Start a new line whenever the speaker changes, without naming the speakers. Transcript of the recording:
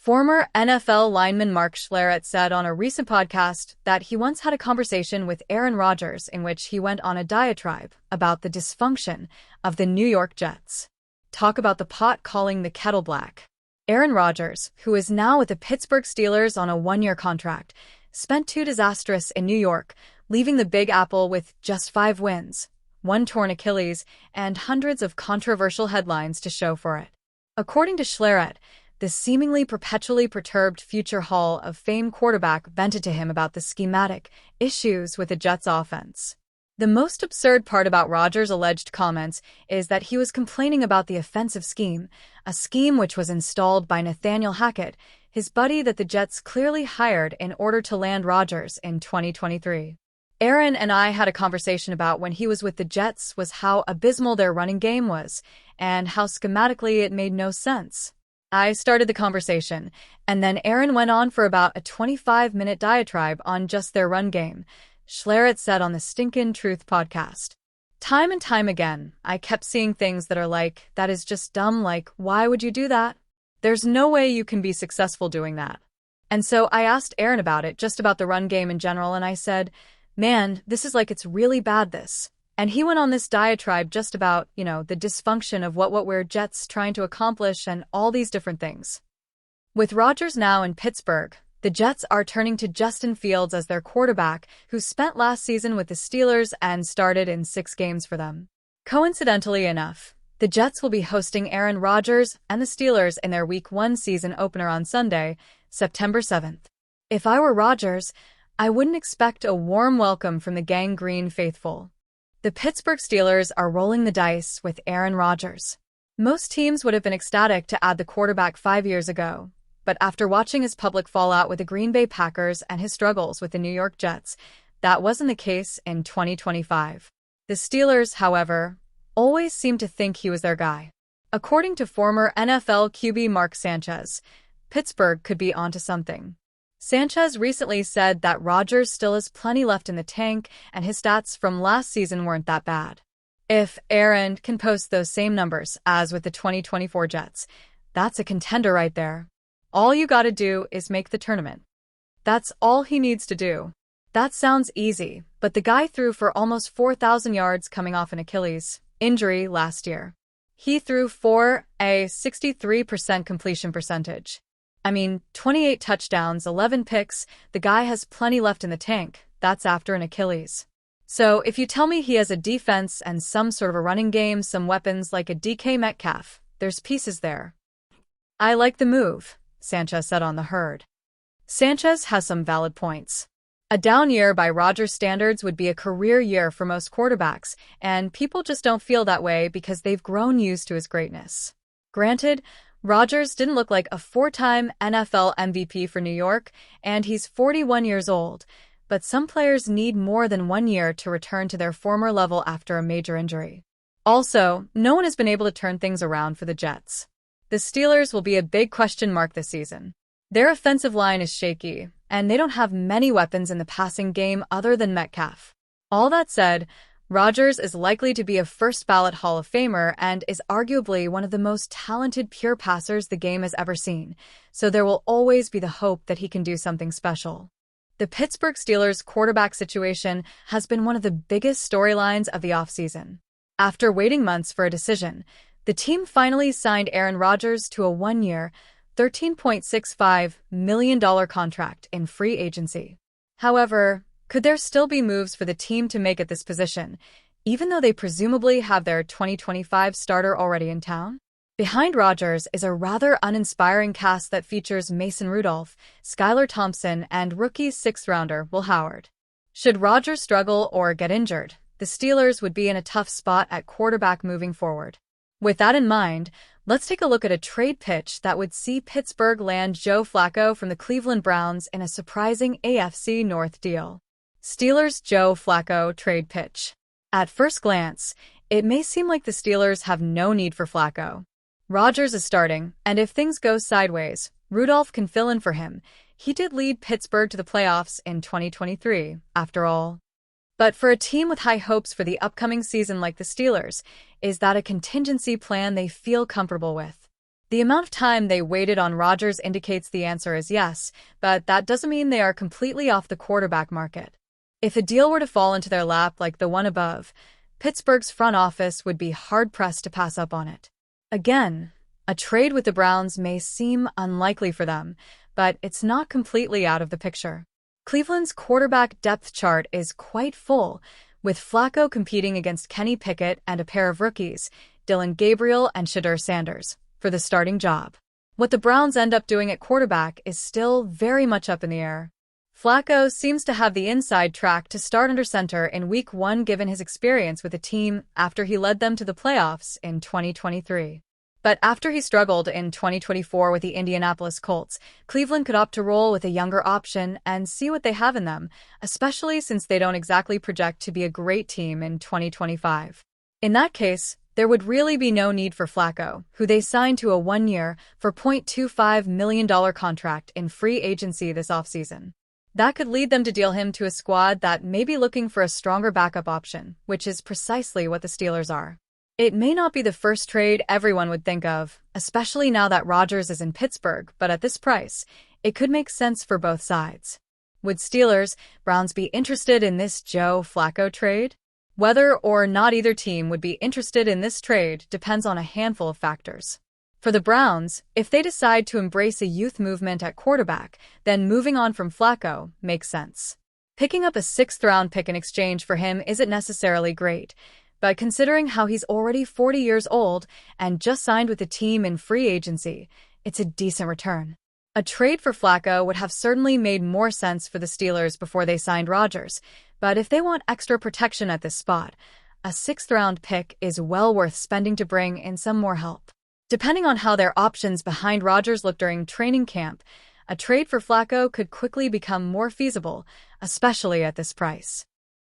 Former NFL lineman Mark Schlereth said on a recent podcast that he once had a conversation with Aaron Rodgers in which he went on a diatribe about the dysfunction of the New York Jets. Talk about the pot calling the kettle black. Aaron Rodgers, who is now with the Pittsburgh Steelers on a one-year contract, spent two disasters in New York, leaving the Big Apple with just 5 wins, one torn Achilles, and hundreds of controversial headlines to show for it. According to Schlereth, the seemingly perpetually perturbed future Hall of Fame quarterback vented to him about the schematic issues with the Jets' offense. The most absurd part about Rodgers' alleged comments is that he was complaining about the offensive scheme, a scheme which was installed by Nathaniel Hackett, his buddy that the Jets clearly hired in order to land Rodgers in 2023. Aaron and I had a conversation about when he was with the Jets was how abysmal their running game was, and how schematically it made no sense. I started the conversation, and then Aaron went on for about a 25-minute diatribe on just their run game, Schlereth said on the Stinkin' Truth podcast. Time and time again, I kept seeing things that are like, that is just dumb, like, why would you do that? There's no way you can be successful doing that. And so I asked Aaron about it, just about the run game in general, and I said, man, this is like it's really bad this. And he went on this diatribe just about, the dysfunction of what we're Jets trying to accomplish and all these different things. With Rodgers now in Pittsburgh, the Jets are turning to Justin Fields as their quarterback, who spent last season with the Steelers and started in 6 games for them. Coincidentally enough, the Jets will be hosting Aaron Rodgers and the Steelers in their Week 1 season opener on Sunday, September 7th. If I were Rodgers, I wouldn't expect a warm welcome from the Gang Green faithful. The Pittsburgh Steelers are rolling the dice with Aaron Rodgers. Most teams would have been ecstatic to add the quarterback 5 years ago, but after watching his public fallout with the Green Bay Packers and his struggles with the New York Jets, that wasn't the case in 2025. The Steelers, however, always seemed to think he was their guy. According to former NFL QB Mark Sanchez, Pittsburgh could be onto something. Sanchez recently said that Rodgers still has plenty left in the tank and his stats from last season weren't that bad. If Aaron can post those same numbers as with the 2024 Jets, that's a contender right there. All you gotta do is make the tournament. That's all he needs to do. That sounds easy, but the guy threw for almost 4,000 yards coming off an Achilles injury last year. He threw for a 63% completion percentage. 28 touchdowns, 11 picks, the guy has plenty left in the tank. That's after an Achilles. So if you tell me he has a defense and some sort of a running game, some weapons like a DK Metcalf, there's pieces there. I like the move, Sanchez said on The Herd. Sanchez has some valid points. A down year by Rodgers standards would be a career year for most quarterbacks, and people just don't feel that way because they've grown used to his greatness. Granted, Rodgers didn't look like a 4-time NFL MVP for New York, and he's 41 years old, but some players need more than 1 year to return to their former level after a major injury. Also, no one has been able to turn things around for the Jets. The Steelers will be a big question mark this season. Their offensive line is shaky, and they don't have many weapons in the passing game other than Metcalf. All that said, Rodgers is likely to be a first-ballot Hall of Famer and is arguably one of the most talented pure passers the game has ever seen, so there will always be the hope that he can do something special. The Pittsburgh Steelers quarterback situation has been one of the biggest storylines of the offseason. After waiting months for a decision, the team finally signed Aaron Rodgers to a 1-year, $13.65 million contract in free agency. However, could there still be moves for the team to make at this position, even though they presumably have their 2025 starter already in town? Behind Rodgers is a rather uninspiring cast that features Mason Rudolph, Skylar Thompson, and rookie 6th-rounder Will Howard. Should Rodgers struggle or get injured, the Steelers would be in a tough spot at quarterback moving forward. With that in mind, let's take a look at a trade pitch that would see Pittsburgh land Joe Flaco from the Cleveland Browns in a surprising AFC North deal. Steelers Joe Flaco trade pitch. At first glance, it may seem like the Steelers have no need for Flaco. Rodgers is starting, and if things go sideways, Rudolph can fill in for him. He did lead Pittsburgh to the playoffs in 2023, after all. But for a team with high hopes for the upcoming season like the Steelers, is that a contingency plan they feel comfortable with? The amount of time they waited on Rodgers indicates the answer is yes, but that doesn't mean they are completely off the quarterback market. If a deal were to fall into their lap like the one above, Pittsburgh's front office would be hard-pressed to pass up on it. Again, a trade with the Browns may seem unlikely for them, but it's not completely out of the picture. Cleveland's quarterback depth chart is quite full, with Flaco competing against Kenny Pickett and a pair of rookies, Dylan Gabriel and Shadur Sanders, for the starting job. What the Browns end up doing at quarterback is still very much up in the air. Flaco seems to have the inside track to start under center in Week 1 given his experience with the team after he led them to the playoffs in 2023. But after he struggled in 2024 with the Indianapolis Colts, Cleveland could opt to roll with a younger option and see what they have in them, especially since they don't exactly project to be a great team in 2025. In that case, there would really be no need for Flaco, who they signed to a 1-year, $4.25 million contract in free agency this offseason. That could lead them to deal him to a squad that may be looking for a stronger backup option, which is precisely what the Steelers are. It may not be the first trade everyone would think of, especially now that Rodgers is in Pittsburgh, but at this price, it could make sense for both sides. Would Steelers, Browns be interested in this Joe Flaco trade? Whether or not either team would be interested in this trade depends on a handful of factors. For the Browns, if they decide to embrace a youth movement at quarterback, then moving on from Flaco makes sense. Picking up a 6th-round pick in exchange for him isn't necessarily great, but considering how he's already 40 years old and just signed with the team in free agency, it's a decent return. A trade for Flaco would have certainly made more sense for the Steelers before they signed Rodgers, but if they want extra protection at this spot, a 6th-round pick is well worth spending to bring in some more help. Depending on how their options behind Rodgers look during training camp, a trade for Flaco could quickly become more feasible, especially at this price.